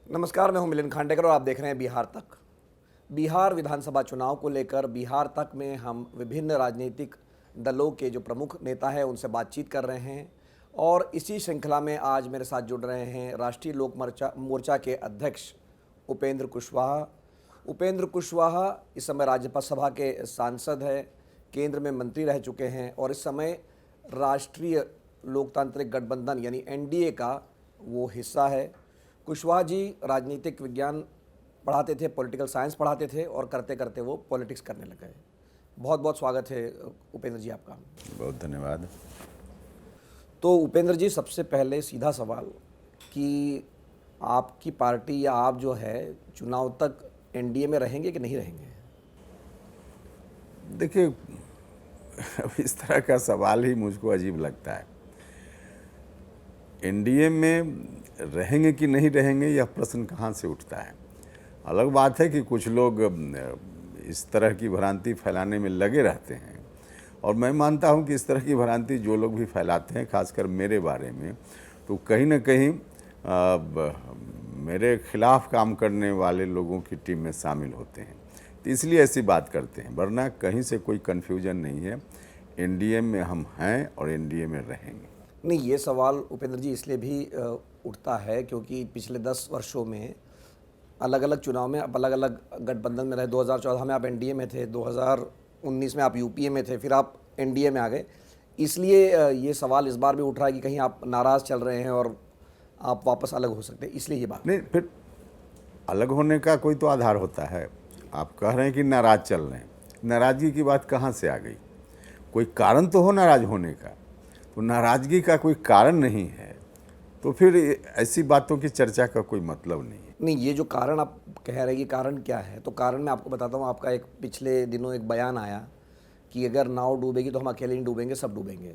नमस्कार, मैं हूं मिलिंद खांडेकर और आप देख रहे हैं बिहार तक। बिहार विधानसभा चुनाव को लेकर बिहार तक में हम विभिन्न राजनीतिक दलों के जो प्रमुख नेता हैं उनसे बातचीत कर रहे हैं और इसी श्रृंखला में आज मेरे साथ जुड़ रहे हैं राष्ट्रीय लोक मोर्चा के अध्यक्ष उपेंद्र कुशवाहा। उपेंद्र कुशवाहा इस समय राज्यसभा के सांसद हैं, केंद्र में मंत्री रह चुके हैं और इस समय राष्ट्रीय लोकतांत्रिक गठबंधन यानी एनडीए का वो हिस्सा है। कुशवाहा जी राजनीतिक विज्ञान पढ़ाते थे, पॉलिटिकल साइंस पढ़ाते थे और करते करते वो पॉलिटिक्स करने लग गए। बहुत बहुत स्वागत है उपेंद्र जी आपका। बहुत धन्यवाद। तो उपेंद्र जी, सबसे पहले सीधा सवाल कि आपकी पार्टी या आप जो है चुनाव तक एनडीए में रहेंगे कि नहीं रहेंगे? देखिए, अब इस तरह का सवाल ही मुझको अजीब लगता है। एनडीए में रहेंगे कि नहीं रहेंगे यह प्रश्न कहाँ से उठता है। अलग बात है कि कुछ लोग इस तरह की भ्रांति फैलाने में लगे रहते हैं और मैं मानता हूं कि इस तरह की भ्रांति जो लोग भी फैलाते हैं, खासकर मेरे बारे में, तो कहीं ना कहीं मेरे खिलाफ काम करने वाले लोगों की टीम में शामिल होते हैं, तो इसलिए ऐसी बात करते हैं। वरना कहीं से कोई कन्फ्यूजन नहीं है। एनडीए में हम हैं और एनडीए में रहेंगे। नहीं, ये सवाल उपेंद्र जी इसलिए भी उठता है क्योंकि पिछले 10 वर्षों में अलग अलग चुनाव में आप अलग अलग गठबंधन में रहे। 2014 में आप एनडीए में थे, 2019 में आप यूपीए में थे, फिर आप एनडीए में आ गए। इसलिए ये सवाल इस बार भी उठ रहा है कि कहीं आप नाराज़ चल रहे हैं और आप वापस अलग हो सकते हैं, इसलिए ये बात। नहीं, फिर अलग होने का कोई तो आधार होता है। आप कह रहे हैं कि नाराज़ चल रहे हैं, नाराज़गी की बात कहाँ से आ गई? कोई कारण तो हो नाराज़ होने का। तो नाराज़गी का कोई कारण नहीं है तो फिर ऐसी बातों की चर्चा का कोई मतलब नहीं है। नहीं, ये जो कारण आप कह रहे हैं कि कारण क्या है, तो कारण मैं आपको बताता हूँ। आपका एक पिछले दिनों एक बयान आया कि अगर नाव डूबेगी तो हम अकेले नहीं डूबेंगे, सब डूबेंगे।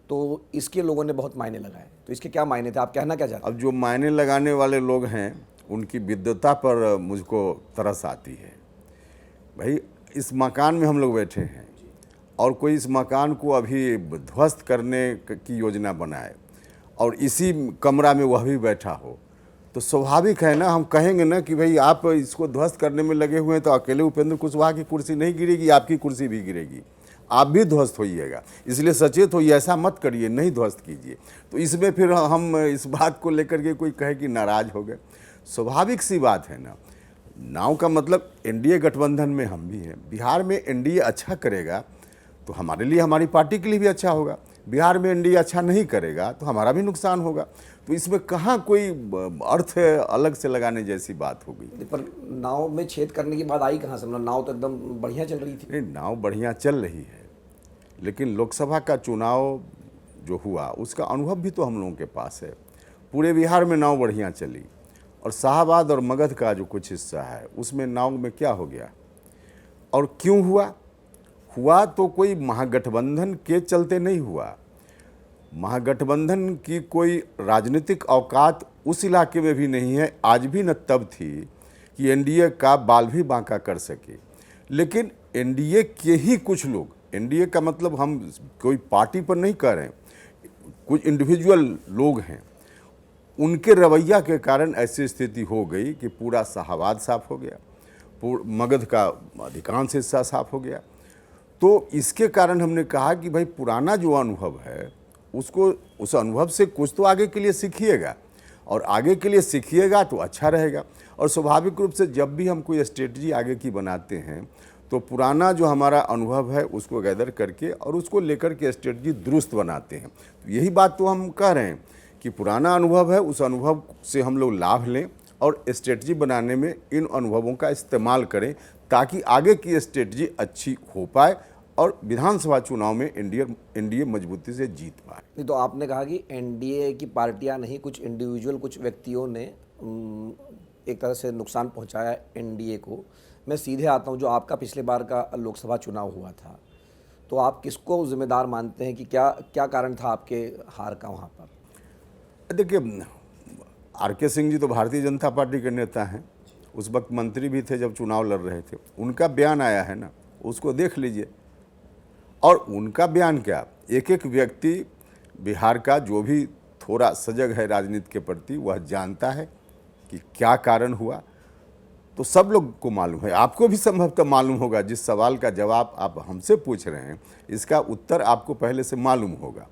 तो इसके लोगों ने बहुत मायने लगाए, तो इसके क्या मायने थे, आप कहना क्या चाहते हैं? अब जो मायने लगाने वाले लोग हैं उनकी विद्वता पर मुझको तरस आती है। भाई, इस मकान में हम लोग बैठे हैं और कोई इस मकान को अभी ध्वस्त करने की योजना बनाए और इसी कमरा में वह भी बैठा हो, तो स्वाभाविक है ना, हम कहेंगे ना कि भाई आप इसको ध्वस्त करने में लगे हुए हैं, तो अकेले उपेंद्र कुशवाहा की कुर्सी नहीं गिरेगी, आपकी कुर्सी भी गिरेगी, आप भी ध्वस्त होइएगा। इसलिए सचेत होइए, ऐसा मत करिए, नहीं ध्वस्त कीजिए। तो इसमें फिर हम इस बात को लेकर के कोई कहे कि नाराज़ हो गए, स्वाभाविक सी बात है ना। नाव का मतलब एनडीए गठबंधन में हम भी हैं। बिहार में एनडीए अच्छा करेगा तो हमारे लिए, हमारी पार्टी के लिए भी अच्छा होगा। बिहार में एनडीए अच्छा नहीं करेगा तो हमारा भी नुकसान होगा। तो इसमें कहाँ कोई अर्थ अलग से लगाने जैसी बात हो गई। पर नाव में छेद करने की बात आई कहाँ से? मतलब नाव तो एकदम बढ़िया चल रही थी। नहीं, नाव बढ़िया चल रही है, लेकिन लोकसभा का चुनाव जो हुआ उसका अनुभव भी तो हम लोगों के पास है। पूरे बिहार में नाव बढ़िया चली और शाहबाद और मगध का जो कुछ हिस्सा है उसमें नाव में क्या हो गया और क्यों हुआ तो कोई महागठबंधन के चलते नहीं हुआ। महागठबंधन की कोई राजनीतिक औकात उस इलाके में भी नहीं है, आज भी न तब थी कि एनडीए का बाल भी बांका कर सके। लेकिन एनडीए के ही कुछ लोग, एनडीए का मतलब हम कोई पार्टी पर नहीं कह रहे हैं, कुछ इंडिविजुअल लोग हैं, उनके रवैया के कारण ऐसी स्थिति हो गई कि पूरा शाहबाद साफ हो गया, मगध का अधिकांश हिस्सा साफ हो गया। तो इसके कारण हमने कहा कि भाई पुराना जो अनुभव है उसको, उस अनुभव से कुछ तो आगे के लिए सीखिएगा और आगे के लिए सीखिएगा तो अच्छा रहेगा। और स्वाभाविक रूप से जब भी हम कोई स्ट्रेटजी आगे की बनाते हैं तो पुराना जो हमारा अनुभव है उसको गैदर करके और उसको लेकर के स्ट्रेटजी दुरुस्त बनाते हैं। तो यही बात तो हम कह रहे हैं कि पुराना अनुभव है, उस अनुभव से हम लोग लाभ लें और स्ट्रेटजी बनाने में इन अनुभवों का इस्तेमाल करें ताकि आगे की स्ट्रेटजी अच्छी हो पाए और विधानसभा चुनाव में एनडीए मजबूती से जीत पाए। नहीं, तो आपने कहा कि एनडीए की पार्टियां नहीं, कुछ इंडिविजुअल, कुछ व्यक्तियों ने एक तरह से नुकसान पहुंचाया एनडीए को। मैं सीधे आता हूं, जो आपका पिछले बार का लोकसभा चुनाव हुआ था, तो आप किसको जिम्मेदार मानते हैं कि क्या क्या कारण था आपके हार का वहां पर? देखिए, आर.के. सिंह जी तो भारतीय जनता पार्टी के नेता हैं, उस वक्त मंत्री भी थे जब चुनाव लड़ रहे थे। उनका बयान आया है ना, उसको देख लीजिए। और उनका बयान क्या, एक एक व्यक्ति बिहार का जो भी थोड़ा सजग है राजनीति के प्रति वह जानता है कि क्या कारण हुआ, तो सब लोग को मालूम है, आपको भी संभवतः मालूम होगा। जिस सवाल का जवाब आप हमसे पूछ रहे हैं, इसका उत्तर आपको पहले से मालूम होगा।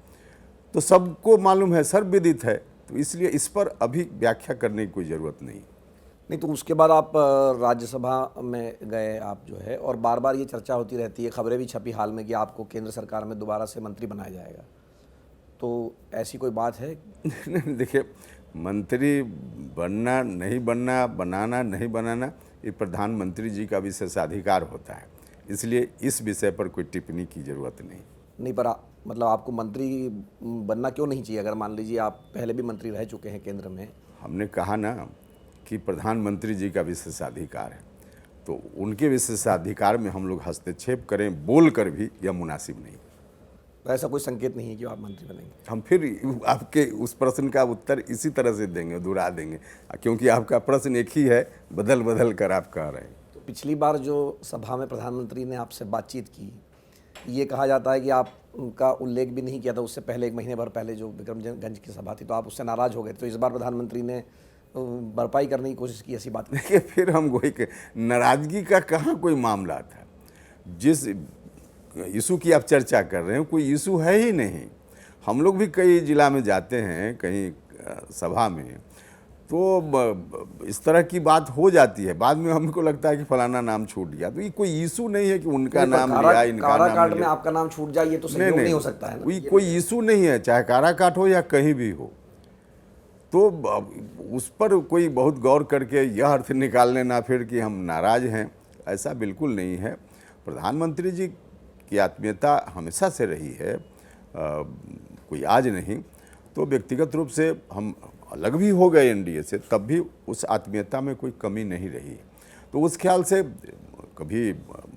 तो सबको मालूम है, सर्वविदित है, तो इसलिए इस पर अभी व्याख्या करने की कोई ज़रूरत नहीं। नहीं, तो उसके बाद आप राज्यसभा में गए आप जो है, और बार बार ये चर्चा होती रहती है, खबरें भी छपी हाल में कि आपको केंद्र सरकार में दोबारा से मंत्री बनाया जाएगा, तो ऐसी कोई बात है? देखिए, मंत्री बनना नहीं बनना, बनाना नहीं बनाना, ये प्रधानमंत्री जी का विशेषाधिकार होता है, इसलिए इस विषय पर कोई टिप्पणी की जरूरत नहीं। नहीं, पर मतलब आपको मंत्री बनना क्यों नहीं चाहिए? अगर मान लीजिए आप पहले भी मंत्री रह चुके हैं केंद्र में। हमने कहा ना कि प्रधानमंत्री जी का विशेषाधिकार है, तो उनके विशेषाधिकार में हम लोग हस्तक्षेप करें बोल कर भी यह मुनासिब नहीं। तो ऐसा कोई संकेत नहीं है कि आप मंत्री बनेंगे? हम फिर आपके उस प्रश्न का उत्तर इसी तरह से देंगे, दोहरा देंगे, क्योंकि आपका प्रश्न एक ही है, बदल बदल कर आप कह रहे हैं। तो पिछली बार जो सभा में प्रधानमंत्री ने आपसे बातचीत की, ये कहा जाता है कि आप उनका उल्लेख भी नहीं किया था उससे पहले, 1 महीने भर पहले जो विक्रमगंज की सभा थी, तो आप उससे नाराज़ हो गए। तो इस बार प्रधानमंत्री ने भरपाई करने की कोशिश की, ऐसी बात नहीं? देखिए, फिर हम वही नाराज़गी का कहाँ कोई मामला था। जिस इशू की आप चर्चा कर रहे हैं, कोई इशू है ही नहीं। हम लोग भी कई जिला में जाते हैं, कहीं सभा में, तो इस तरह की बात हो जाती है, बाद में हमको लगता है कि फलाना नाम छूट गया, तो ये कोई इशू नहीं है कि उनका नाम लिया, इनका नाम काराकाट में आपका नाम छूट जाए, ये तो सही नहीं हो सकता है। कोई इशू नहीं है, चाहे काराकाट हो या कहीं भी हो। तो उस पर कोई बहुत गौर करके यह अर्थ निकालने ना फिर कि हम नाराज़ हैं, ऐसा बिल्कुल नहीं है। प्रधानमंत्री जी की आत्मीयता हमेशा से रही है, कोई आज नहीं। तो व्यक्तिगत रूप से हम अलग भी हो गए एनडीए से, तब भी उस आत्मीयता में कोई कमी नहीं रही। तो उस ख्याल से कभी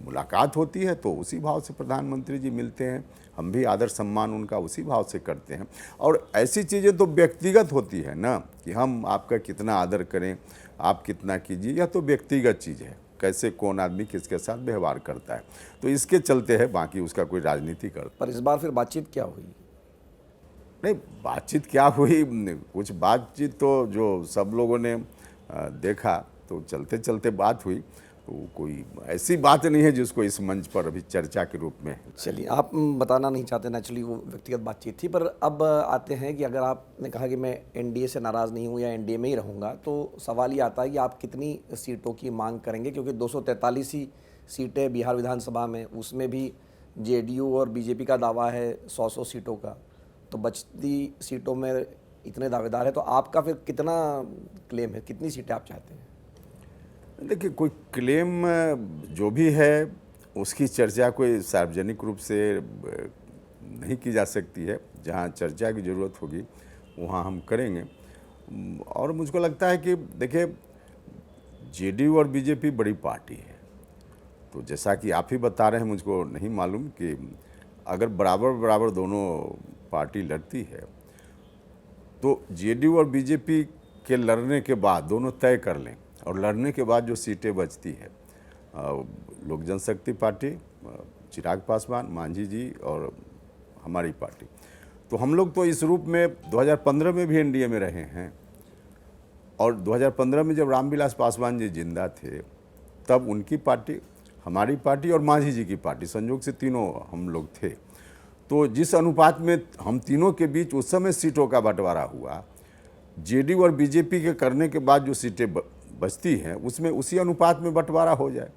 मुलाकात होती है तो उसी भाव से प्रधानमंत्री जी मिलते हैं, हम भी आदर सम्मान उनका उसी भाव से करते हैं। और ऐसी चीज़ें तो व्यक्तिगत होती है ना, कि हम आपका कितना आदर करें, आप कितना कीजिए, यह तो व्यक्तिगत चीज़ है, कैसे कौन आदमी किसके साथ व्यवहार करता है, तो इसके चलते है, बाकी उसका कोई राजनीति करता। पर इस बार फिर बातचीत क्या हुई? नहीं, बातचीत क्या हुई, कुछ बातचीत तो जो सब लोगों ने देखा, तो चलते चलते बात हुई, तो कोई ऐसी बात नहीं है जिसको इस मंच पर अभी चर्चा के रूप में। चलिए, आप बताना नहीं चाहते, नेचुरली वो व्यक्तिगत बातचीत थी। पर अब आते हैं कि अगर आपने कहा कि मैं एनडीए से नाराज़ नहीं हूँ या एनडीए में ही रहूँगा, तो सवाल ये आता है कि आप कितनी सीटों की मांग करेंगे, क्योंकि 243 ही सीटें बिहार विधानसभा में, उसमें भी जेडीयू और बीजेपी का दावा है 100 सीटों का, तो बचती सीटों में इतने दावेदार हैं, तो आपका फिर कितना क्लेम है, कितनी सीटें आप चाहते हैं? देखिए, कोई क्लेम जो भी है उसकी चर्चा कोई सार्वजनिक रूप से नहीं की जा सकती है। जहाँ चर्चा की ज़रूरत होगी वहाँ हम करेंगे। और मुझको लगता है कि देखिए, जेडीयू और बीजेपी बड़ी पार्टी है, तो जैसा कि आप ही बता रहे हैं, मुझको नहीं मालूम कि अगर बराबर बराबर दोनों पार्टी लड़ती है, तो जेडीयू और बीजेपी के लड़ने के बाद दोनों तय कर लें, और लड़ने के बाद जो सीटें बचती है, लोक जनशक्ति पार्टी, चिराग पासवान, मांझी जी और हमारी पार्टी, तो हम लोग तो इस रूप में 2015 में भी एनडीए में रहे हैं। और 2015 में जब रामविलास पासवान जी जिंदा थे, तब उनकी पार्टी, हमारी पार्टी और मांझी जी की पार्टी, संयोग से तीनों हम लोग थे। तो जिस अनुपात में हम तीनों के बीच उस समय सीटों का बंटवारा हुआ, जेडीयू और बीजेपी के करने के बाद जो सीटें बचती हैं, उसमें उसी अनुपात में बंटवारा हो जाए,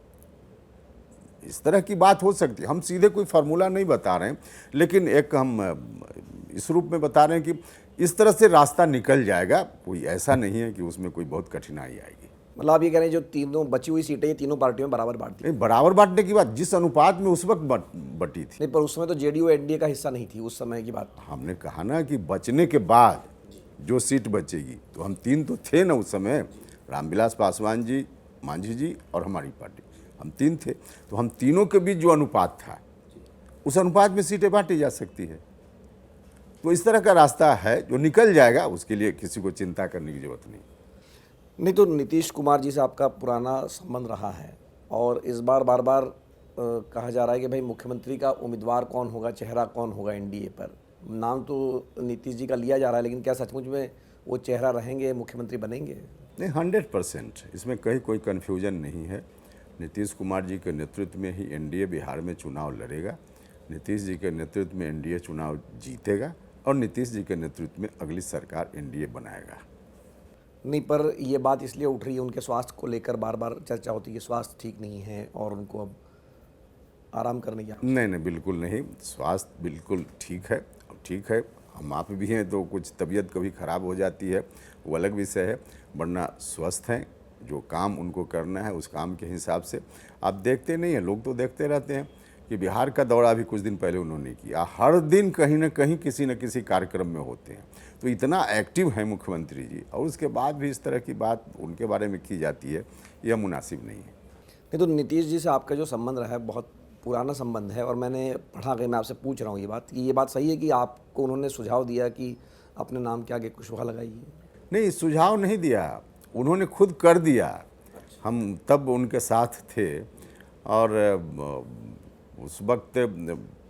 इस तरह की बात हो सकती है। हम सीधे कोई फार्मूला नहीं बता रहे हैं, लेकिन एक हम इस रूप में बता रहे हैं कि इस तरह से रास्ता निकल जाएगा, कोई ऐसा नहीं है कि उसमें कोई बहुत कठिनाई आएगी। मतलब आप ये कह रहे हैं जो तीनों बची हुई सीटें, ये तीनों पार्टियों में बराबर बांट दी? नहीं, बराबर बांटने की बात, जिस अनुपात में उस वक्त बटी थी। नहीं, पर उस समय तो जेडीयू एनडीए का हिस्सा नहीं थी, उस समय की बात। हमने कहा ना कि बचने के बाद जो सीट बचेगी, तो हम तीन तो थे ना उस समय, रामविलास पासवान जी, मांझी जी और हमारी पार्टी, हम तीन थे। तो हम तीनों के बीच जो अनुपात था, उस अनुपात में सीटें बांटी जा सकती है। तो इस तरह का रास्ता है जो निकल जाएगा, उसके लिए किसी को चिंता करने की जरूरत नहीं। तो नीतीश कुमार जी से आपका पुराना संबंध रहा है, और इस बार बार बार कहा जा रहा है कि भाई मुख्यमंत्री का उम्मीदवार कौन होगा, चेहरा कौन होगा एनडीए पर, नाम तो नीतीश जी का लिया जा रहा है, लेकिन क्या सचमुच में वो चेहरा रहेंगे, मुख्यमंत्री बनेंगे? नहीं, 100% इसमें कहीं कोई कन्फ्यूजन नहीं है। नीतीश कुमार जी के नेतृत्व में ही एनडीए बिहार में चुनाव लड़ेगा, नीतीश जी के नेतृत्व में एनडीए चुनाव जीतेगा और नीतीश जी के नेतृत्व में अगली सरकार एनडीए बनाएगा। नहीं, पर ये बात इसलिए उठ रही है, उनके स्वास्थ्य को लेकर बार बार चर्चा होती है कि स्वास्थ्य ठीक नहीं है और उनको अब आराम करने की नहीं नहीं, बिल्कुल नहीं, स्वास्थ्य बिल्कुल ठीक है। ठीक है, हम आप भी हैं तो कुछ तबीयत कभी ख़राब हो जाती है, वो अलग विषय है, वरना स्वस्थ हैं। जो काम उनको करना है उस काम के हिसाब से आप देखते नहीं हैं, लोग तो देखते रहते हैं कि बिहार का दौरा भी कुछ दिन पहले उन्होंने किया। हर दिन कहीं ना कहीं किसी न किसी कार्यक्रम में होते हैं, तो इतना एक्टिव है मुख्यमंत्री जी, और उसके बाद भी इस तरह की बात उनके बारे में की जाती है, यह मुनासिब नहीं है। नहीं, तो नीतीश जी से आपका जो संबंध रहा है बहुत पुराना संबंध है, और मैंने पढ़ा कि मैं आपसे पूछ रहा हूँ ये बात सही है कि आपको उन्होंने सुझाव दिया कि अपने नाम के आगे कुशवाहा लगाइए? नहीं, सुझाव नहीं दिया, उन्होंने खुद कर दिया। हम तब उनके साथ थे और उस वक्त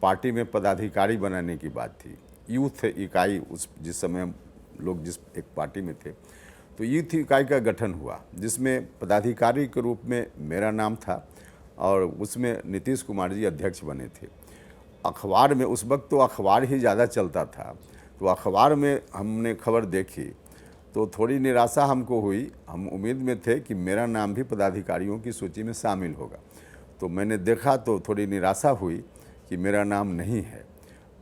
पार्टी में पदाधिकारी बनाने की बात थी, यूथ इकाई, उस जिस समय हम लोग जिस एक पार्टी में थे, तो यूथ इकाई का गठन हुआ जिसमें पदाधिकारी के रूप में मेरा नाम था और उसमें नीतीश कुमार जी अध्यक्ष बने थे। अखबार में उस वक्त तो अखबार ही ज़्यादा चलता था, तो अखबार में हमने खबर देखी तो थोड़ी निराशा हमको हुई। हम उम्मीद में थे कि मेरा नाम भी पदाधिकारियों की सूची में शामिल होगा, तो मैंने देखा तो थोड़ी निराशा हुई कि मेरा नाम नहीं है।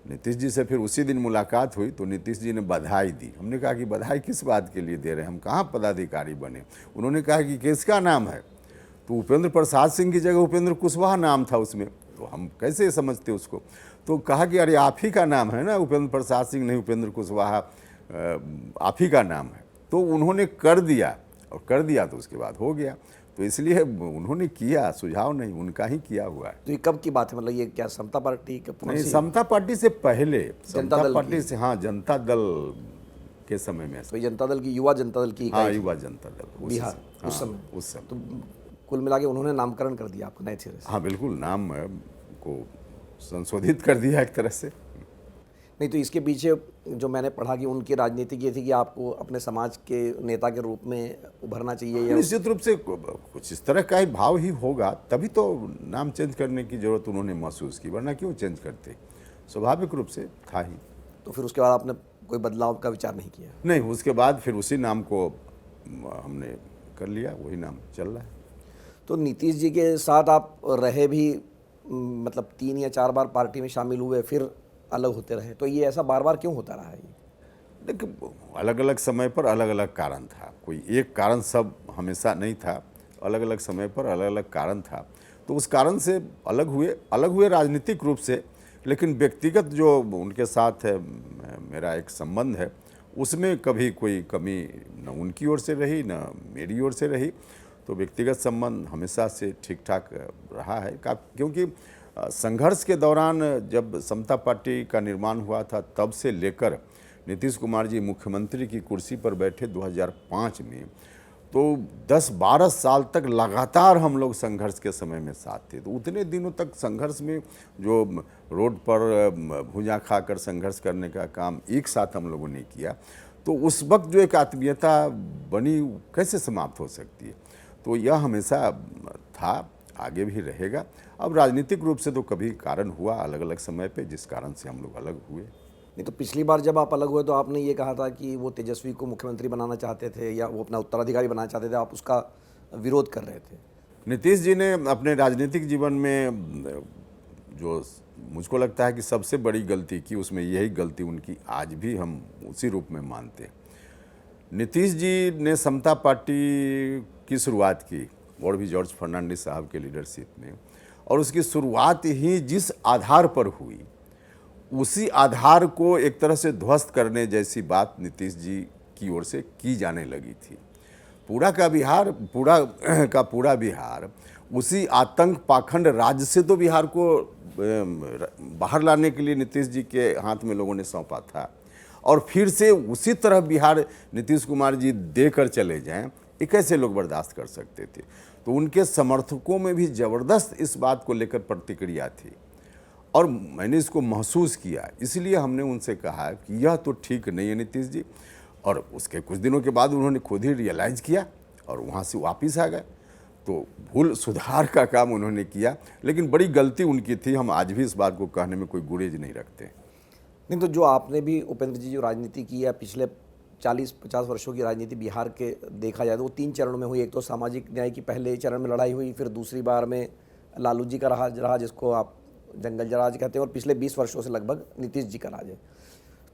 नीतीश जी से फिर उसी दिन मुलाकात हुई तो नीतीश जी ने बधाई दी। हमने कहा कि बधाई किस बात के लिए दे रहे हैं, हम कहाँ पदाधिकारी बने। उन्होंने कहा कि किसका नाम है, तो उपेंद्र प्रसाद सिंह की जगह उपेंद्र कुशवाहा नाम था उसमें, तो हम कैसे समझते उसको। तो कहा कि अरे आप ही का नाम है ना, उपेंद्र प्रसाद सिंह नहीं, उपेंद्र कुशवाहा आप ही का नाम है। तो उन्होंने कर दिया, और कर दिया तो उसके बाद हो गया, तो इसलिए उन्होंने किया, सुझाव नहीं, उनका ही किया हुआ है। तो ये कब की बात है, मतलब ये क्या समता पार्टी के नहीं, समता पार्टी से पहले, समता दल पार्टी की? से, हाँ, जनता दल के समय में। तो जनता दल की, युवा जनता दल की हाँ, इकाई युवा जनता दल बिहार हाँ, उस समय। उस समय। तो कुल मिला के उन्होंने नामकरण कर दिया आपका नए सिरे से? हाँ बिल्कुल, नाम को संशोधित कर दिया एक तरह से। नहीं, तो इसके पीछे जो मैंने पढ़ा कि उनकी राजनीति ये थी कि आपको अपने समाज के नेता के रूप में उभरना चाहिए, या निश्चित रूप से कुछ इस तरह का ही भाव ही होगा, तभी तो नाम चेंज करने की जरूरत उन्होंने महसूस की, वरना क्यों चेंज करते, स्वाभाविक रूप से था ही। तो फिर उसके बाद आपने कोई बदलाव का विचार नहीं किया? नहीं, उसके बाद फिर उसी नाम को हमने कर लिया, वही नाम चल रहा है। तो नीतीश जी के साथ आप रहे भी, मतलब 3 या 4 बार पार्टी में शामिल हुए, फिर अलग होते रहे, तो ये ऐसा बार बार क्यों होता रहा है? देखिए, अलग अलग समय पर अलग अलग कारण था, कोई एक कारण सब हमेशा नहीं था, अलग अलग समय पर अलग अलग कारण था, तो उस कारण से अलग हुए राजनीतिक रूप से, लेकिन व्यक्तिगत जो उनके साथ है मेरा एक संबंध है, उसमें कभी कोई कमी न उनकी ओर से रही न मेरी ओर से रही, तो व्यक्तिगत संबंध हमेशा से ठीक ठाक रहा है। क्योंकि संघर्ष के दौरान जब समता पार्टी का निर्माण हुआ था, तब से लेकर नीतीश कुमार जी मुख्यमंत्री की कुर्सी पर बैठे 2005 में, तो 10-12 साल तक लगातार हम लोग संघर्ष के समय में साथ थे। तो उतने दिनों तक संघर्ष में जो रोड पर भुजा खाकर संघर्ष करने का काम एक साथ हम लोगों ने किया, तो उस वक्त जो एक आत्मीयता बनी कैसे समाप्त हो सकती है। तो यह हमेशा था, आगे भी रहेगा। अब राजनीतिक रूप से तो कभी कारण हुआ अलग अलग समय पे, जिस कारण से हम लोग अलग हुए। नहीं, तो पिछली बार जब आप अलग हुए तो आपने ये कहा था कि वो तेजस्वी को मुख्यमंत्री बनाना चाहते थे, या वो अपना उत्तराधिकारी बनाना चाहते थे, आप उसका विरोध कर रहे थे। नीतीश जी ने अपने राजनीतिक जीवन में जो मुझको लगता है कि सबसे बड़ी गलती की, उसमें यही गलती उनकी आज भी हम उसी रूप में मानते हैं। नीतीश जी ने समता पार्टी की शुरुआत की, और भी जॉर्ज फर्नांडिस साहब के लीडरशिप में, और उसकी शुरुआत ही जिस आधार पर हुई, उसी आधार को एक तरह से ध्वस्त करने जैसी बात नीतीश जी की ओर से की जाने लगी थी। पूरा का पूरा बिहार उसी आतंक पाखंड राज्य से तो बिहार को बाहर लाने के लिए नीतीश जी के हाथ में लोगों ने सौंपा था, और फिर से उसी तरह बिहार नीतीश कुमार जी देकर चले जाएं, ये कैसे लोग बर्दाश्त कर सकते थे। तो उनके समर्थकों में भी ज़बरदस्त इस बात को लेकर प्रतिक्रिया थी, और मैंने इसको महसूस किया, इसलिए हमने उनसे कहा कि यह तो ठीक नहीं है नीतीश जी। और उसके कुछ दिनों के बाद उन्होंने खुद ही रियलाइज़ किया और वहाँ से वापस आ गए। तो भूल सुधार का काम उन्होंने किया, लेकिन बड़ी गलती उनकी थी। हम आज भी इस बात को कहने में कोई गुरेज नहीं रखते। नहीं, तो जो आपने भी उपेंद्र जी जो राजनीति की है पिछले 40-50 वर्षों की राजनीति बिहार के देखा जाए तो वो 3 चरणों में हुई। एक तो सामाजिक न्याय की पहले चरण में लड़ाई हुई, फिर दूसरी बार में लालू जी का रहा जिसको आप जंगल राज कहते हैं, और पिछले 20 वर्षों से लगभग नीतीश जी का राज है।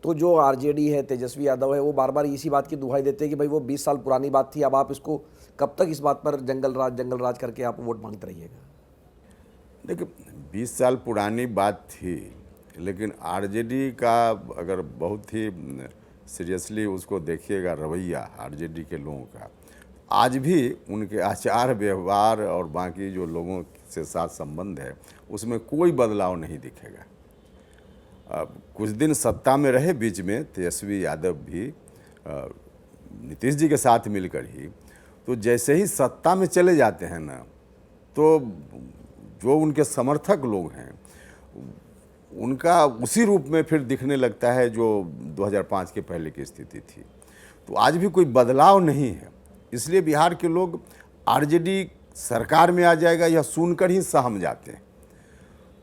तो जो आरजेडी है, तेजस्वी यादव है, वो बार बार इसी बात की दुहाई देते हैं कि भाई वो 20 साल पुरानी बात थी, अब आप इसको कब तक इस बात पर जंगल राज करके आप वोट मांगते रहिएगा। देखिए, 20 साल पुरानी बात थी, लेकिन आरजेडी का अगर बहुत ही सीरियसली उसको देखिएगा रवैया आरजेडी के लोगों का, आज भी उनके आचार व्यवहार और बाकी जो लोगों से साथ संबंध है उसमें कोई बदलाव नहीं दिखेगा। अब कुछ दिन सत्ता में रहे बीच में तेजस्वी यादव भी नीतीश जी के साथ मिलकर ही, तो जैसे ही सत्ता में चले जाते हैं ना, तो जो उनके समर्थक लोग हैं उनका उसी रूप में फिर दिखने लगता है जो 2005 के पहले की स्थिति थी। तो आज भी कोई बदलाव नहीं है, इसलिए बिहार के लोग आरजेडी सरकार में आ जाएगा यह सुनकर ही सहम जाते हैं।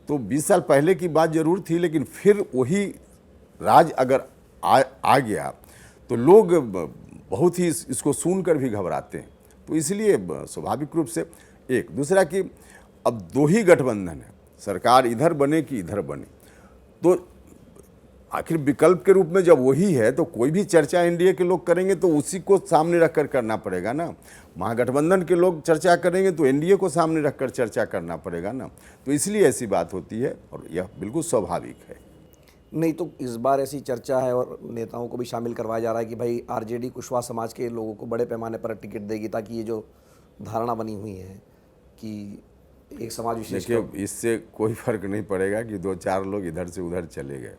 तो 20 साल पहले की बात जरूर थी, लेकिन फिर वही राज अगर आ गया तो लोग बहुत ही इसको सुनकर भी घबराते हैं। तो इसलिए स्वाभाविक रूप से एक दूसरा कि अब 2 ही गठबंधन है, सरकार इधर बने कि इधर बने, तो आखिर विकल्प के रूप में जब वही है तो कोई भी चर्चा एनडीए के लोग करेंगे तो उसी को सामने रखकर करना पड़ेगा ना। महागठबंधन के लोग चर्चा करेंगे तो एनडीए को सामने रखकर चर्चा करना पड़ेगा ना। तो इसलिए ऐसी बात होती है और यह बिल्कुल स्वाभाविक है। नहीं, तो इस बार ऐसी चर्चा है और नेताओं को भी शामिल करवाया जा रहा है कि भाई आरजेडी कुशवाहा समाज के लोगों को बड़े पैमाने पर टिकट देगी, ताकि ये जो धारणा बनी हुई है कि एक समाज विशेष, देखिए इससे कोई फर्क नहीं पड़ेगा कि 2-4 लोग इधर से उधर चले गए।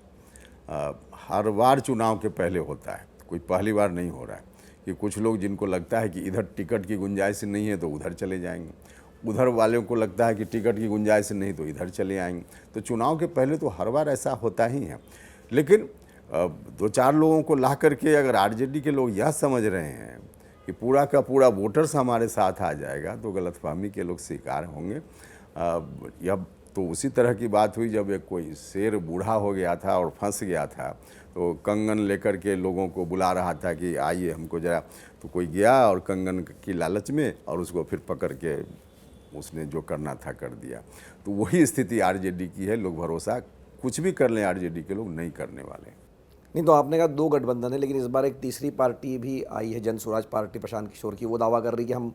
हर बार चुनाव के पहले होता है, कोई पहली बार नहीं हो रहा है कि कुछ लोग जिनको लगता है कि इधर टिकट की गुंजाइश नहीं है तो उधर चले जाएंगे, उधर वालों को लगता है कि टिकट की गुंजाइश नहीं तो इधर चले आएंगे। तो चुनाव के पहले तो हर बार ऐसा होता ही है। लेकिन 2-4 लोगों को ला करके अगर आरजेडी के लोग यह समझ रहे हैं कि पूरा का पूरा वोटर्स हमारे साथ आ जाएगा, तो गलतफहमी के लोग शिकार होंगे। यह तो उसी तरह की बात हुई जब एक कोई शेर बूढ़ा हो गया था और फंस गया था, तो कंगन लेकर के लोगों को बुला रहा था कि आइए हमको जरा, तो कोई गया और कंगन की लालच में और उसको फिर पकड़ के उसने जो करना था कर दिया। तो वही स्थिति आरजेडी की है। लोग भरोसा कुछ भी कर लें आरजेडी के लोग नहीं करने वाले। नहीं, तो आपने कहा 2 गठबंधन है, लेकिन इस बार एक तीसरी पार्टी भी आई है, जन स्वराज पार्टी प्रशांत किशोर की। वो दावा कर रही है कि हम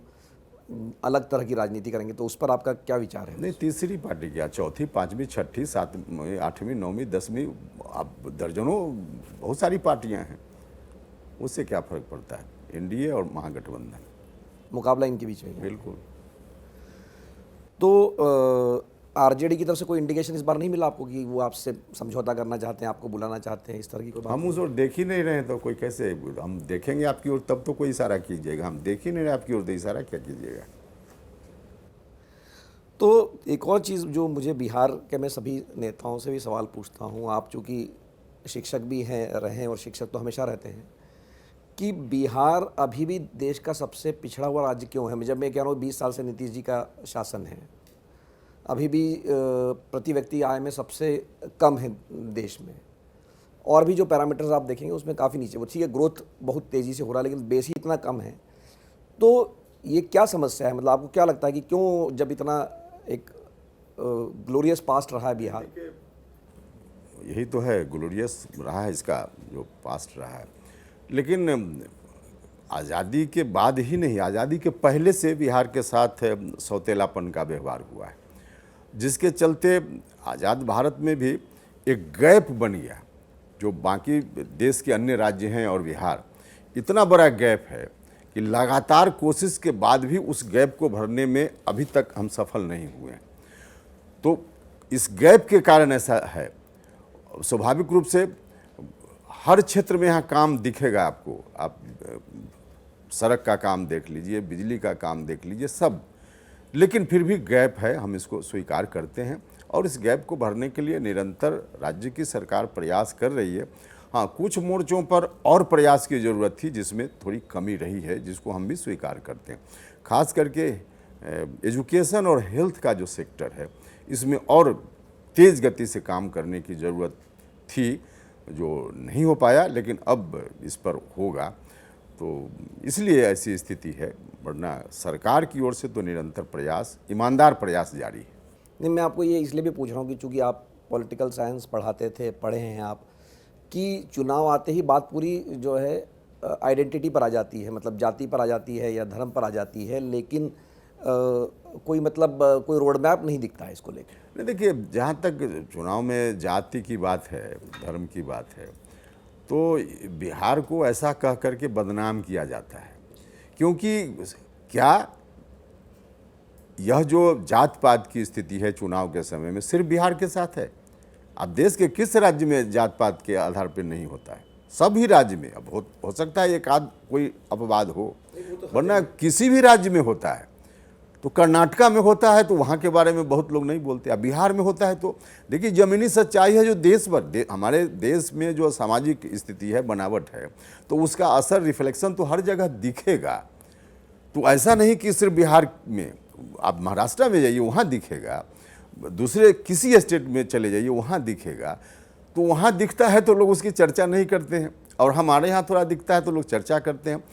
अलग तरह की राजनीति करेंगे, तो उस पर आपका क्या विचार है? नहीं, तीसरी पार्टी क्या, चौथी, पांचवी, छठी, सातवीं, आठवीं, नौवीं, 10वीं, अब दर्जनों बहुत सारी पार्टियां हैं, उससे क्या फर्क पड़ता है। एनडीए और महागठबंधन, मुकाबला इनके बीच में है। बिल्कुल। तो आरजेडी की तरफ से कोई इंडिकेशन इस बार नहीं मिला आपको कि वो आपसे समझौता करना चाहते हैं, आपको बुलाना चाहते हैं, इस तरह की कोई बात? हम उस ओर देख ही नहीं रहे तो कोई कैसे, हम देखेंगे आपकी ओर तब तो कोई इशारा कीजिएगा, हम देख ही नहीं रहे आपकी ओर तो इशारा क्या कीजिएगा। तो एक और चीज़ जो मुझे बिहार के, मैं सभी नेताओं से भी सवाल पूछता हूँ, आप चूँकि शिक्षक भी हैं, रहे हैं और शिक्षक तो हमेशा रहते हैं, कि बिहार अभी भी देश का सबसे पिछड़ा हुआ राज्य क्यों है? जब मैं कह रहा हूँ 20 साल से नीतीश जी का शासन है, अभी भी प्रति व्यक्ति आय में सबसे कम है देश में, और भी जो पैरामीटर्स आप देखेंगे उसमें काफ़ी नीचे। वो ठीक है, ग्रोथ बहुत तेज़ी से हो रहा है, लेकिन बेस ही इतना कम है। तो ये क्या समस्या है? मतलब आपको क्या लगता है कि क्यों, जब इतना एक ग्लोरियस पास्ट रहा है बिहार? यही तो है, ग्लोरियस रहा है इसका जो पास्ट रहा है, लेकिन आज़ादी के बाद ही नहीं, आज़ादी के पहले से बिहार के साथ सौतेलापन का व्यवहार हुआ है, जिसके चलते आज़ाद भारत में भी एक गैप बन गया। जो बाकी देश के अन्य राज्य हैं और बिहार, इतना बड़ा गैप है कि लगातार कोशिश के बाद भी उस गैप को भरने में अभी तक हम सफल नहीं हुए। तो इस गैप के कारण ऐसा है। स्वाभाविक रूप से हर क्षेत्र में यहाँ काम दिखेगा आपको, आप सड़क का काम देख लीजिए, बिजली का काम देख लीजिए, सब। लेकिन फिर भी गैप है, हम इसको स्वीकार करते हैं और इस गैप को भरने के लिए निरंतर राज्य की सरकार प्रयास कर रही है। हाँ, कुछ मोर्चों पर और प्रयास की ज़रूरत थी जिसमें थोड़ी कमी रही है, जिसको हम भी स्वीकार करते हैं। खास करके एजुकेशन और हेल्थ का जो सेक्टर है, इसमें और तेज़ गति से काम करने की ज़रूरत थी, जो नहीं हो पाया, लेकिन अब इस पर होगा। तो इसलिए ऐसी स्थिति है, वरना सरकार की ओर से तो निरंतर प्रयास, ईमानदार प्रयास जारी है। नहीं, मैं आपको ये इसलिए भी पूछ रहा हूँ कि चूंकि आप पॉलिटिकल साइंस पढ़ाते थे, पढ़े हैं आप, कि चुनाव आते ही बात पूरी जो है आइडेंटिटी पर आ जाती है, मतलब जाति पर आ जाती है या धर्म पर आ जाती है, लेकिन कोई मतलब कोई रोड मैप नहीं दिखता है इसको लेकर। नहीं, देखिए, जहाँ तक चुनाव में जाति की बात है, धर्म की बात है, तो बिहार को ऐसा कह करके बदनाम किया जाता है, क्योंकि क्या यह जो जात पात की स्थिति है चुनाव के समय में सिर्फ बिहार के साथ है? अब देश के किस राज्य में जात पात के आधार पर नहीं होता है? सभी राज्य में। अब हो सकता है एक आध कोई अपवाद हो, वरना किसी भी राज्य में होता है। तो कर्नाटका में होता है तो वहाँ के बारे में बहुत लोग नहीं बोलते। अब बिहार में होता है तो देखिए, ज़मीनी सच्चाई है जो देश भर हमारे देश में जो सामाजिक स्थिति है, बनावट है, तो उसका असर, रिफ्लेक्शन तो हर जगह दिखेगा। तो ऐसा नहीं कि सिर्फ बिहार में, आप महाराष्ट्र में जाइए वहाँ दिखेगा, दूसरे किसी स्टेट में चले जाइए वहाँ दिखेगा। तो वहाँ दिखता है तो लोग उसकी चर्चा नहीं करते हैं, और हमारे यहाँ थोड़ा दिखता है तो लोग चर्चा करते हैं।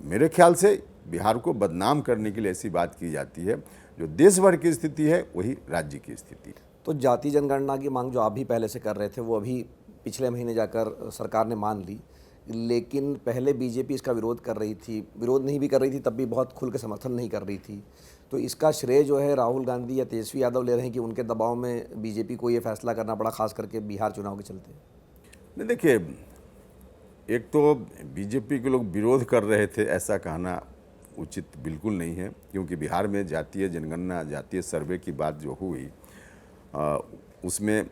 मेरे ख्याल से बिहार को बदनाम करने के लिए ऐसी बात की जाती है। जो देश भर की स्थिति है वही राज्य की स्थिति है। तो जाति जनगणना की मांग जो आप भी पहले से कर रहे थे, वो अभी पिछले महीने जाकर सरकार ने मान ली, लेकिन पहले बीजेपी इसका विरोध कर रही थी, विरोध नहीं भी कर रही थी तब भी बहुत खुल के समर्थन नहीं कर रही थी। तो इसका श्रेय जो है राहुल गांधी या तेजस्वी यादव ले रहे हैं कि उनके दबाव में बीजेपी को ये फैसला करना पड़ा, खास करके बिहार चुनाव के चलते? नहीं, देखिए, एक तो बीजेपी के लोग विरोध कर रहे थे, ऐसा कहना उचित बिल्कुल नहीं है, क्योंकि बिहार में जातीय जनगणना, जातीय सर्वे की बात जो हुई, उसमें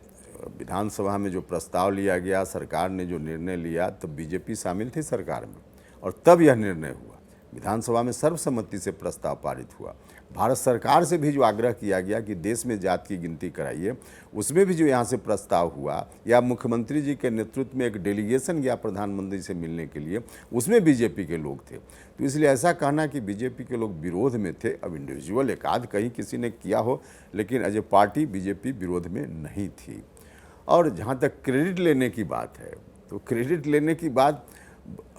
विधानसभा में जो प्रस्ताव लिया गया, सरकार ने जो निर्णय लिया, तब बीजेपी शामिल थी सरकार में, और तब यह निर्णय हुआ। विधानसभा में सर्वसम्मति से प्रस्ताव पारित हुआ। भारत सरकार से भी जो आग्रह किया गया कि देश में जात की गिनती कराइए, उसमें भी जो यहाँ से प्रस्ताव हुआ, या मुख्यमंत्री जी के नेतृत्व में एक डेलीगेशन गया प्रधानमंत्री से मिलने के लिए, उसमें बीजेपी के लोग थे। तो इसलिए ऐसा कहना कि बीजेपी के लोग विरोध में थे, अब इंडिविजुअल एक आध कहीं किसी ने किया हो, लेकिन एज ए पार्टी बीजेपी विरोध में नहीं थी। और जहाँ तक क्रेडिट लेने की बात है, तो क्रेडिट लेने की बात,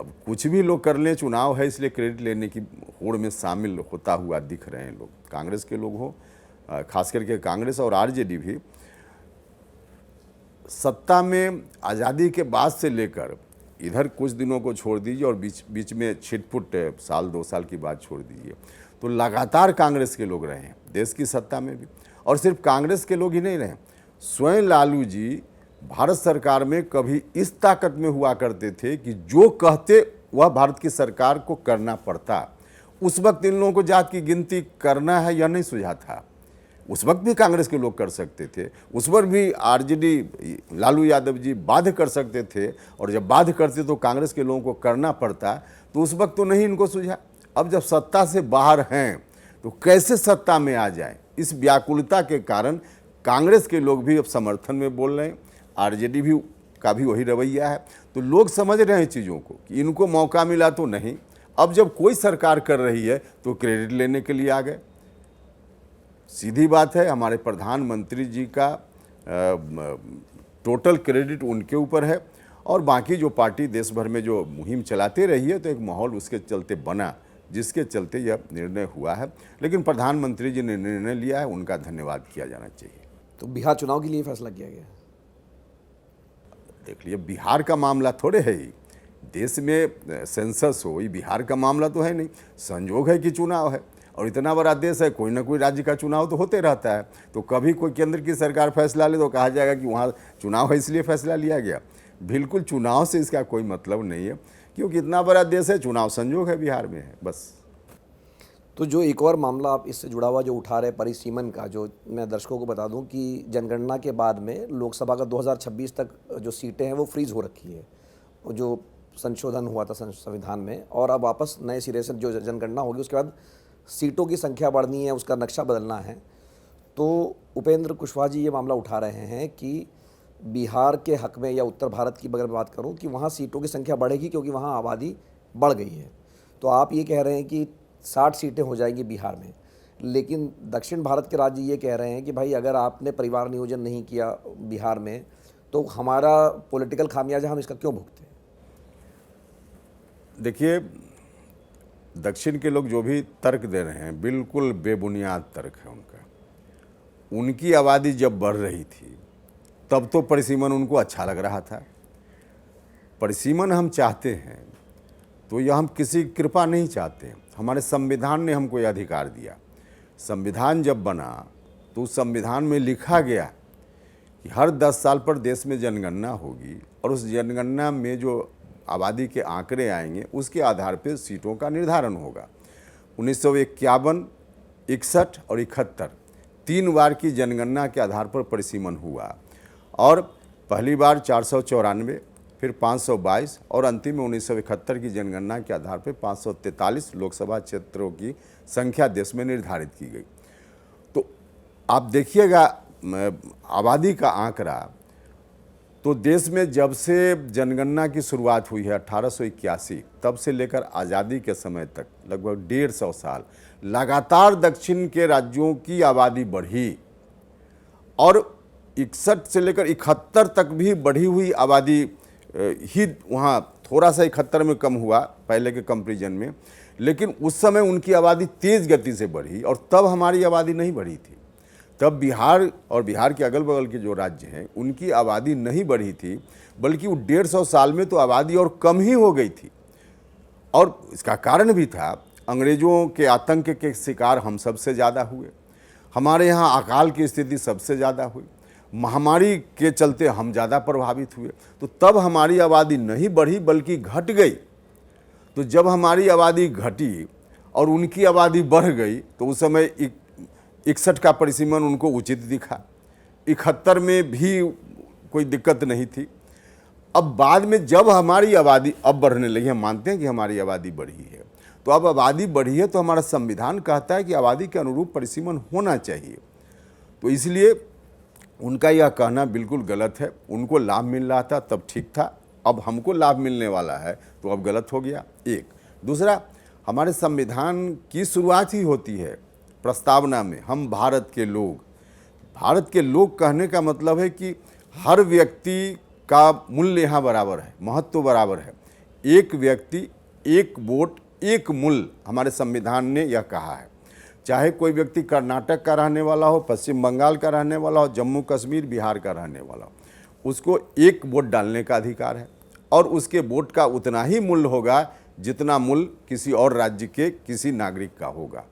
अब कुछ भी लोग कर लें, चुनाव है इसलिए क्रेडिट लेने की होड़ में शामिल होता हुआ दिख रहे हैं लोग। कांग्रेस के लोग हो, खास करके कांग्रेस और आरजेडी भी, सत्ता में आज़ादी के बाद से लेकर इधर कुछ दिनों को छोड़ दीजिए और बीच में छिटपुट साल 2 साल की बात छोड़ दीजिए, तो लगातार कांग्रेस के लोग रहे हैं देश की सत्ता में भी। और सिर्फ कांग्रेस के लोग ही नहीं रहे, स्वयं लालू जी भारत सरकार में कभी इस ताकत में हुआ करते थे कि जो कहते वह भारत की सरकार को करना पड़ता। उस वक्त इन लोगों को जात की गिनती करना है या नहीं सुझा था, उस वक्त भी कांग्रेस के लोग कर सकते थे, उस पर भी आरजेडी लालू यादव जी बाध्य कर सकते थे, और जब बाध्य करते तो कांग्रेस के लोगों को करना पड़ता, तो उस वक्त तो नहीं इनको सुझा। अब जब सत्ता से बाहर हैं तो कैसे सत्ता में आ जाए, इस व्याकुलता के कारण कांग्रेस के लोग भी अब समर्थन में बोल रहे हैं, आरजेडी भी का भी वही रवैया है। तो लोग समझ रहे हैं चीज़ों को कि इनको मौका मिला तो नहीं, अब जब कोई सरकार कर रही है तो क्रेडिट लेने के लिए आ गए। सीधी बात है, हमारे प्रधानमंत्री जी का टोटल क्रेडिट उनके ऊपर है, और बाकी जो पार्टी देश भर में जो मुहिम चलाते रही है, तो एक माहौल उसके चलते बना, जिसके चलते यह निर्णय हुआ है। लेकिन प्रधानमंत्री जी ने निर्णय लिया है, उनका धन्यवाद किया जाना चाहिए। तो बिहार चुनाव के लिए फैसला किया गया? देख लिए, बिहार का मामला थोड़े है ही, देश में सेंसस हो, ये बिहार का मामला तो है नहीं। संयोग है कि चुनाव है, और इतना बड़ा देश है, कोई ना कोई राज्य का चुनाव तो होते रहता है। तो कभी कोई केंद्र की सरकार फैसला ले तो कहा जाएगा कि वहाँ चुनाव है इसलिए फैसला लिया गया। बिल्कुल चुनाव से इसका कोई मतलब नहीं है, क्योंकि इतना बड़ा देश है, चुनाव संयोग है बिहार में है, बस। तो जो एक और मामला आप इससे जुड़ा हुआ जो उठा रहे परिसीमन का, जो मैं दर्शकों को बता दूं कि जनगणना के बाद में लोकसभा का 2026 तक जो सीटें हैं वो फ्रीज हो रखी है, जो संशोधन हुआ था संविधान में, और अब वापस नए सिरे से जो जनगणना होगी उसके बाद सीटों की संख्या बढ़नी है, उसका नक्शा बदलना है, तो उपेंद्र कुशवाहा जी ये मामला उठा रहे हैं कि बिहार के हक में या उत्तर भारत की अगर मैं बात करूं कि वहाँ सीटों की संख्या बढ़ेगी क्योंकि वहाँ आबादी बढ़ गई है। तो आप ये कह रहे हैं कि 60 सीटें हो जाएंगी बिहार में, लेकिन दक्षिण भारत के राज्य ये कह रहे हैं कि भाई अगर आपने परिवार नियोजन नहीं किया बिहार में तो हमारा पॉलिटिकल खामियाजा हम इसका क्यों भुगतें? देखिए, दक्षिण के लोग जो भी तर्क दे रहे हैं बिल्कुल बेबुनियाद तर्क है उनका। उनकी आबादी जब बढ़ रही थी तब तो परिसीमन उनको अच्छा लग रहा था। परिसीमन हम चाहते हैं तो यह हम किसी की कृपा नहीं चाहते। हमारे संविधान ने हमको यह अधिकार दिया। संविधान जब बना तो उस संविधान में लिखा गया कि हर 10 साल पर देश में जनगणना होगी और उस जनगणना में जो आबादी के आंकड़े आएंगे उसके आधार पर सीटों का निर्धारण होगा। 1951, 61 और 71 3 बार की जनगणना के आधार पर परिसीमन हुआ और पहली बार 494, फिर 522 और अंतिम में 1971 की जनगणना के आधार पर 543 लोकसभा क्षेत्रों की संख्या देश में निर्धारित की गई। तो आप देखिएगा आबादी का आंकड़ा, तो देश में जब से जनगणना की शुरुआत हुई है 1881 तब से लेकर आज़ादी के समय तक लगभग 150 साल लगातार दक्षिण के राज्यों की आबादी बढ़ी और 61 से लेकर 71 तक भी बढ़ी हुई आबादी ही वहाँ थोड़ा सा 71 में कम हुआ पहले के कंपैरिजन में, लेकिन उस समय उनकी आबादी तेज़ गति से बढ़ी और तब हमारी आबादी नहीं बढ़ी थी। तब बिहार और बिहार के अगल बगल के जो राज्य हैं उनकी आबादी नहीं बढ़ी थी, बल्कि वो 150 साल में तो आबादी और कम ही हो गई थी। और इसका कारण भी था, अंग्रेज़ों के आतंक के शिकार हम सबसे ज़्यादा हुए, हमारे यहाँ अकाल की स्थिति सबसे ज़्यादा हुई, महामारी के चलते हम ज़्यादा प्रभावित हुए, तो तब हमारी आबादी नहीं बढ़ी बल्कि घट गई। तो जब हमारी आबादी घटी और उनकी आबादी बढ़ गई तो उस समय 61 का परिसीमन उनको उचित दिखा, 71 में भी कोई दिक्कत नहीं थी। अब बाद में जब हमारी आबादी अब बढ़ने लगी, हम मानते हैं कि हमारी आबादी बढ़ी है, तो अब आबादी बढ़ी है तो हमारा संविधान कहता है कि आबादी के अनुरूप परिसीमन होना चाहिए। तो इसलिए उनका यह कहना बिल्कुल गलत है। उनको लाभ मिल रहा था तब ठीक था, अब हमको लाभ मिलने वाला है तो अब गलत हो गया। एक दूसरा, हमारे संविधान की शुरुआत ही होती है प्रस्तावना में हम भारत के लोग कहने का मतलब है कि हर व्यक्ति का मूल्य यहाँ बराबर है, महत्व बराबर है। एक व्यक्ति, एक वोट, एक मूल्य हमारे संविधान ने यह कहा है। चाहे कोई व्यक्ति कर्नाटक का रहने वाला हो, पश्चिम बंगाल का रहने वाला हो, जम्मू कश्मीर बिहार का रहने वाला हो, उसको एक वोट डालने का अधिकार है और उसके वोट का उतना ही मूल्य होगा जितना मूल्य किसी और राज्य के किसी नागरिक का होगा।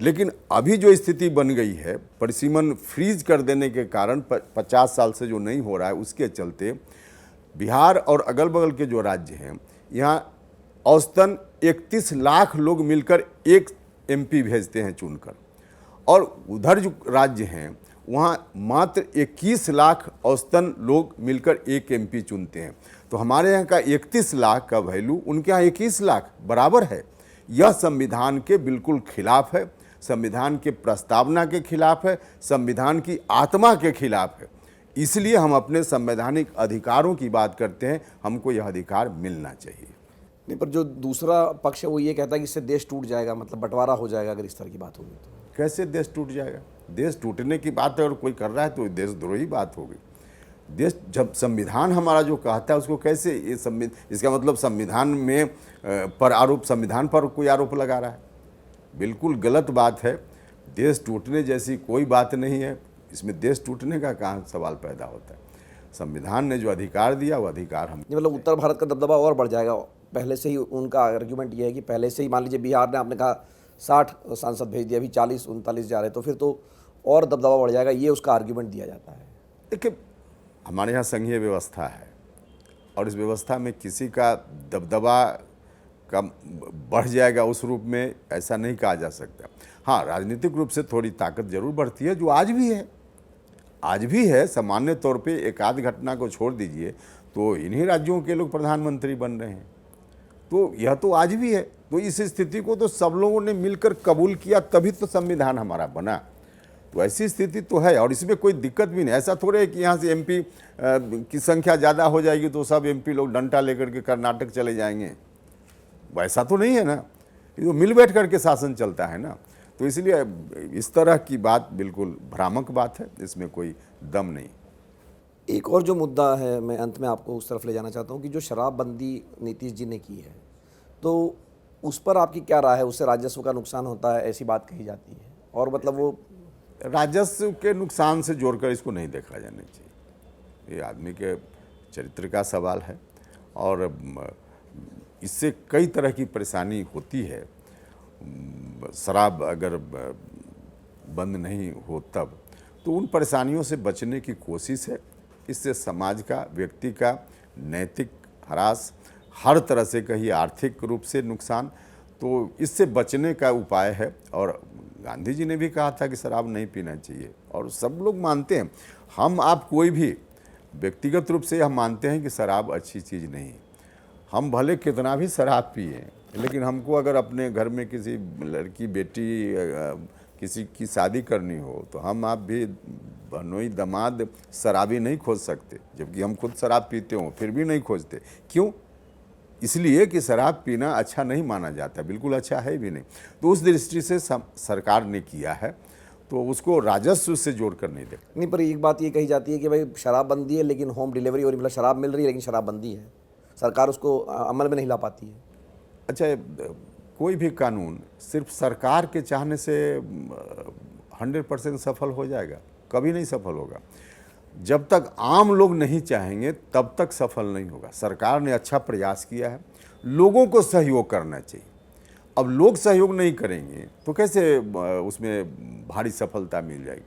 लेकिन अभी जो स्थिति बन गई है, परिसीमन फ्रीज कर देने के कारण 50 साल से जो नहीं हो रहा है, उसके चलते बिहार और अगल बगल के जो राज्य हैं यहाँ औसतन 31 लाख लोग मिलकर एक एमपी भेजते हैं चुनकर, और उधर जो राज्य हैं वहाँ मात्र 21 लाख औसतन लोग मिलकर एक एमपी चुनते हैं। तो हमारे यहाँ का 31 लाख का वैल्यू उनके यहाँ 21 लाख बराबर है। यह संविधान के बिल्कुल खिलाफ है, संविधान के प्रस्तावना के खिलाफ है, संविधान की आत्मा के खिलाफ है। इसलिए हम अपने संवैधानिक अधिकारों की बात करते हैं, हमको यह अधिकार मिलना चाहिए। नहीं, पर जो दूसरा पक्ष है वो ये कहता है कि इससे देश टूट जाएगा, मतलब बंटवारा हो जाएगा अगर इस तरह की बात होगी तो। कैसे देश टूट जाएगा? देश टूटने की बात अगर कोई कर रहा है तो देशद्रोही बात होगी। देश, जब संविधान हमारा जो कहता है उसको कैसे ये इसका मतलब संविधान में संविधान पर कोई आरोप लगा रहा है, बिल्कुल गलत बात है। देश टूटने जैसी कोई बात नहीं है, इसमें देश टूटने का कहाँ सवाल पैदा होता है। संविधान ने जो अधिकार दिया वो अधिकार हम, मतलब उत्तर भारत का दबदबा और बढ़ जाएगा। पहले से ही उनका आर्ग्यूमेंट ये है कि पहले से ही मान लीजिए बिहार ने आपने कहा 60 सांसद भेज दिया, अभी 40-39 जा रहे, तो फिर तो और दबदबा बढ़ जाएगा, ये उसका आर्ग्यूमेंट दिया जाता है। देखिए हमारे यहाँ संघीय व्यवस्था है और इस व्यवस्था में किसी का दबदबा का बढ़ जाएगा उस रूप में ऐसा नहीं कहा जा सकता। हाँ, राजनीतिक रूप से थोड़ी ताकत जरूर बढ़ती है, जो आज भी है। सामान्य तौर पे एक आध घटना को छोड़ दीजिए तो इन्हीं राज्यों के लोग प्रधानमंत्री बन रहे हैं, तो यह तो आज भी है। तो इस स्थिति को तो सब लोगों ने मिलकर कबूल किया, तभी तो संविधान हमारा बना। तो ऐसी स्थिति तो है और इसमें कोई दिक्कत भी नहीं। ऐसा थोड़े है कि यहाँ से एमपी की संख्या ज़्यादा हो जाएगी तो सब एमपी लोग डंडा लेकर के कर्नाटक चले जाएंगे, वैसा तो नहीं है ना। ये तो मिल बैठ करके शासन चलता है ना। तो इसलिए इस तरह की बात बिल्कुल भ्रामक बात है, इसमें कोई दम नहीं। एक और जो मुद्दा है, मैं अंत में आपको उस तरफ ले जाना चाहता हूँ कि जो शराबबंदी नीतीश जी ने की है, तो उस पर आपकी क्या राय है? उससे राजस्व का नुकसान होता है, ऐसी बात कही जाती है, और मतलब वो राजस्व के नुकसान से जोड़कर इसको नहीं देखा जाना चाहिए। ये आदमी के चरित्र का सवाल है और इससे कई तरह की परेशानी होती है। शराब अगर बंद नहीं हो तब तो उन परेशानियों से बचने की कोशिश है। इससे समाज का, व्यक्ति का नैतिक ह्रास, हर तरह से कहीं आर्थिक रूप से नुकसान, तो इससे बचने का उपाय है। और गांधी जी ने भी कहा था कि शराब नहीं पीना चाहिए और सब लोग मानते हैं। हम आप कोई भी व्यक्तिगत रूप से हम मानते हैं कि शराब अच्छी चीज़ नहीं है। हम भले कितना भी शराब पिए, लेकिन हमको अगर अपने घर में किसी लड़की, बेटी, किसी की शादी करनी हो तो हम आप भी बहनोई, दामाद शराबी नहीं खोज सकते, जबकि हम खुद शराब पीते हो फिर भी नहीं खोजते। क्यों? इसलिए कि शराब पीना अच्छा नहीं माना जाता, बिल्कुल अच्छा है भी नहीं। तो उस दृष्टि से सरकार ने किया है, तो उसको राजस्व से जोड़कर नहीं देखा। नहीं, पर एक बात ये कही जाती है कि भाई शराबबंदी है लेकिन होम डिलीवरी, और मतलब शराब मिल रही है लेकिन शराबबंदी है, सरकार उसको अमल में नहीं ला पाती है। अच्छा, कोई भी कानून सिर्फ सरकार के चाहने से 100% सफल हो जाएगा? कभी नहीं सफल होगा। जब तक आम लोग नहीं चाहेंगे तब तक सफल नहीं होगा। सरकार ने अच्छा प्रयास किया है, लोगों को सहयोग करना चाहिए। अब लोग सहयोग नहीं करेंगे तो कैसे उसमें भारी सफलता मिल जाएगी?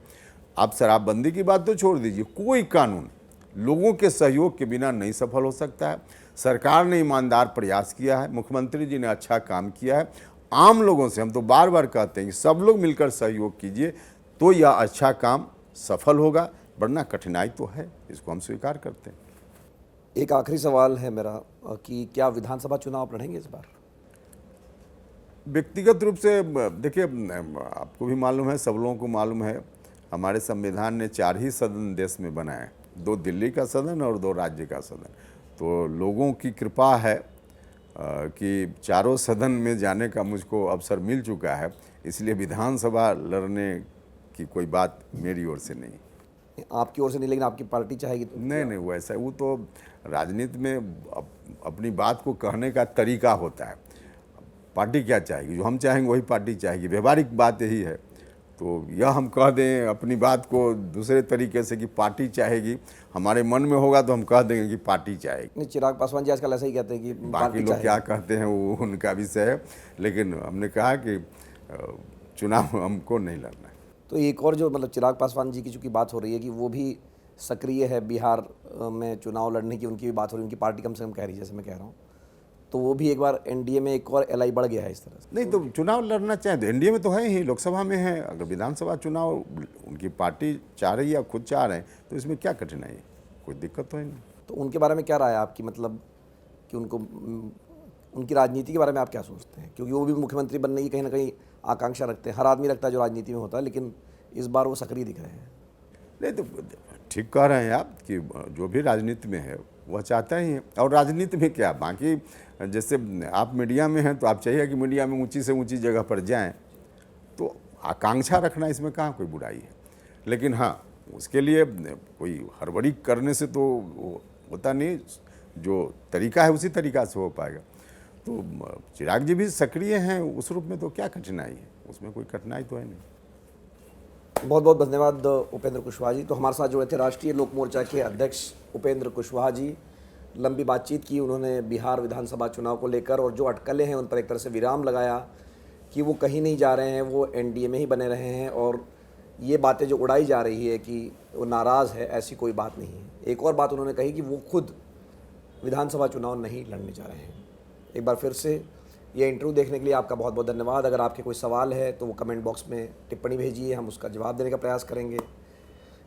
आप शराबबंदी की बात तो छोड़ दीजिए, कोई कानून लोगों के सहयोग के बिना नहीं सफल हो सकता है। सरकार ने ईमानदार प्रयास किया है, मुख्यमंत्री जी ने अच्छा काम किया है। आम लोगों से हम तो बार बार कहते हैं कि सब लोग मिलकर सहयोग कीजिए तो यह अच्छा काम सफल होगा, वरना कठिनाई तो है, इसको हम स्वीकार करते हैं। एक आखिरी सवाल है मेरा कि क्या विधानसभा चुनाव लड़ेंगे इस बार? व्यक्तिगत रूप से देखिए, आपको भी मालूम है, सब लोगों को मालूम है, हमारे संविधान ने 4 ही सदन देश में बनाए, 2 दिल्ली का सदन और 2 राज्य का सदन। तो लोगों की कृपा है कि चारों सदन में जाने का मुझको अवसर मिल चुका है, इसलिए विधानसभा लड़ने की कोई बात मेरी ओर से नहीं। आपकी ओर से नहीं, लेकिन आपकी पार्टी चाहेगी तो? नहीं, वैसा वो तो राजनीति में अपनी बात को कहने का तरीका होता है। पार्टी क्या चाहेगी? जो हम चाहेंगे वही पार्टी चाहेगी। व्यवहारिक बात यही है। तो यह हम कह दें अपनी बात को दूसरे तरीके से कि पार्टी चाहेगी, हमारे मन में होगा तो हम कह देंगे कि पार्टी चाहेगी। नहीं, चिराग पासवान जी आजकल ऐसा ही कहते हैं कि बाकी लोग क्या कहते हैं वो उनका विषय है, लेकिन हमने कहा कि चुनाव हमको नहीं लड़ना है। तो एक और जो मतलब चिराग पासवान जी की चूँकि बात हो रही है कि वो भी सक्रिय है बिहार में चुनाव लड़ने की, उनकी भी बात हो रही है, उनकी पार्टी कम से कम कह रही है, जैसे मैं कह रहा हूँ, तो वो भी एक बार एनडीए में एक और एलआई बढ़ गया है इस तरह से। नहीं, तो चुनाव लड़ना चाहे तो एनडीए में तो है ही, लोकसभा में है। अगर विधानसभा चुनाव उनकी पार्टी चाह रही है या खुद चाह रहे हैं तो इसमें क्या कठिनाई है? कोई दिक्कत तो है नहीं। तो उनके बारे में क्या राय है आपकी, मतलब कि उनको उनकी राजनीति के बारे में आप क्या सोचते हैं? क्योंकि वो भी मुख्यमंत्री बनने की कहीं ना कहीं आकांक्षा रखते हैं, हर आदमी रखता है जो राजनीति में होता है, लेकिन इस बार वो सक्रिय दिख रहे हैं। नहीं, तो ठीक कह रहे हैं आप कि जो भी राजनीति में है वह चाहता ही है। और राजनीति में क्या, बाकी जैसे आप मीडिया में हैं तो आप चाहिए कि मीडिया में ऊंची से ऊंची जगह पर जाएं, तो आकांक्षा रखना इसमें कहाँ कोई बुराई है। लेकिन हाँ, उसके लिए कोई हड़बड़ी करने से तो होता नहीं, जो तरीका है उसी तरीका से हो पाएगा। तो चिराग जी भी सक्रिय हैं उस रूप में, तो क्या कठिनाई है? उसमें कोई कठिनाई तो है नहीं। बहुत बहुत धन्यवाद उपेंद्र कुशवाहा जी। तो हमारे साथ जुड़े थे राष्ट्रीय लोक मोर्चा के अध्यक्ष उपेंद्र कुशवाहा जी। लंबी बातचीत की उन्होंने बिहार विधानसभा चुनाव को लेकर, और जो अटकलें हैं उन पर एक तरह से विराम लगाया कि वो कहीं नहीं जा रहे हैं, वो एनडीए में ही बने रहे हैं, और ये बातें जो उड़ाई जा रही है कि वो नाराज़ है, ऐसी कोई बात नहीं है। एक और बात उन्होंने कही कि वो खुद विधानसभा चुनाव नहीं लड़ने जा रहे हैं। एक बार फिर से ये इंटरव्यू देखने के लिए आपका बहुत बहुत धन्यवाद। अगर आपके कोई सवाल है तो वो कमेंट बॉक्स में टिप्पणी भेजिए, हम उसका जवाब देने का प्रयास करेंगे।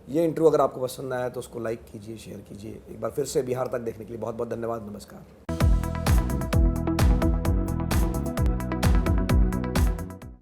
ये इंटरव्यू अगर आपको पसंद आया तो उसको लाइक कीजिए, शेयर कीजिए। एक बार फिर से बिहार तक देखने के लिए बहुत बहुत धन्यवाद। नमस्कार।